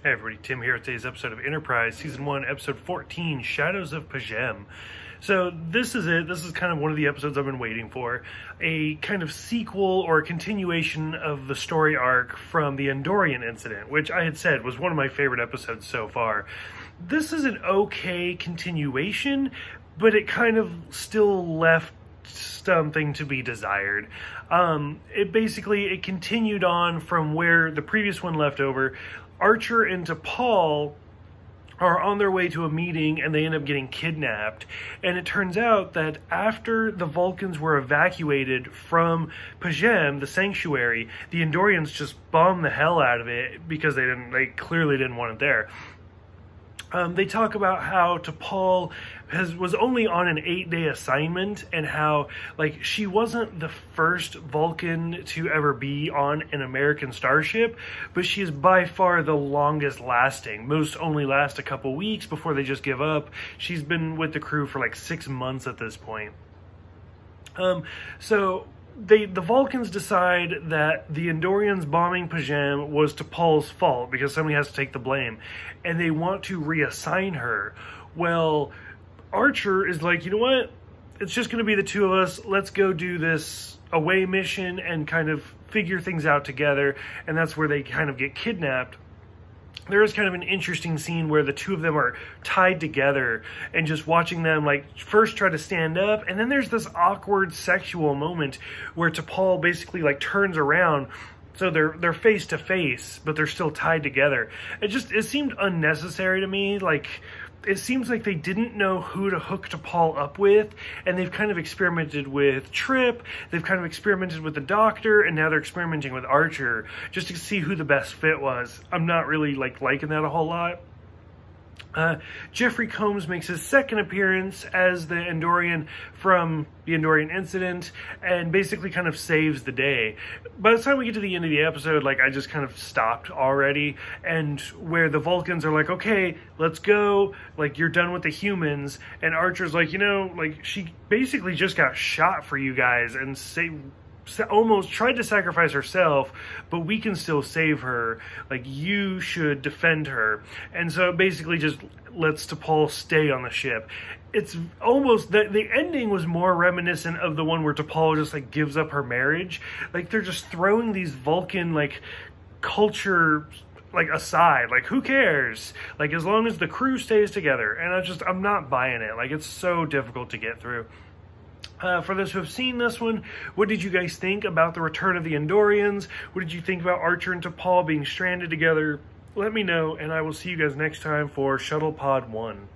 Hey everybody, Tim here with today's episode of Enterprise, Season 1, Episode 14, Shadows of Pajem. So this is it. This is kind of one of the episodes I've been waiting for. A kind of sequel or a continuation of the story arc from the Andorian incident, which I had said was one of my favorite episodes so far. This is an okay continuation, but it kind of still left something to be desired. It continued on from where the previous one left over. Archer and T'Pol are on their way to a meeting and they end up getting kidnapped. And it turns out that after the Vulcans were evacuated from Pajem, the sanctuary, the Andorians just bombed the hell out of it because they clearly didn't want it there. They talk about how T'Pol was only on an 8-day assignment and how, she wasn't the first Vulcan to ever be on an American starship, but she is by far the longest lasting. Most only last a couple weeks before they just give up. She's been with the crew for 6 months at this point. The Vulcans decide that the Andorians bombing Pajem was T'Pol's fault because somebody has to take the blame, and they want to reassign her. Well, Archer is like, you know what? It's just going to be the two of us. Let's go do this away mission and kind of figure things out together, and that's where they kind of get kidnapped. There is kind of an interesting scene where the two of them are tied together and just watching them first try to stand up, and then there's this awkward sexual moment where T'Pol basically turns around, so they're face to face, but they're still tied together. It seemed unnecessary to me. It seems like they didn't know who to hook T'Pol up with, and they've kind of experimented with Trip, they've kind of experimented with the Doctor, and now they're experimenting with Archer, just to see who the best fit was. I'm not really, liking that a whole lot. Jeffrey Combs makes his second appearance as the Andorian from the Andorian incident and basically kind of saves the day. By the time we get to the end of the episode, I just kind of stopped already, and where the Vulcans are okay, let's go, you're done with the humans, and Archer's she basically just got shot for you guys and almost tried to sacrifice herself, but we can still save her. You should defend her. And so it basically just lets T'Pol stay on the ship. It's almost the ending was more reminiscent of the one where T'Pol just gives up her marriage. They're just throwing these Vulcan culture aside. Who cares? As long as the crew stays together. And I'm not buying it. It's so difficult to get through. For those who have seen this one, what did you guys think about the return of the Andorians? What did you think about Archer and T'Pol being stranded together? Let me know, and I will see you guys next time for Shuttle Pod 1.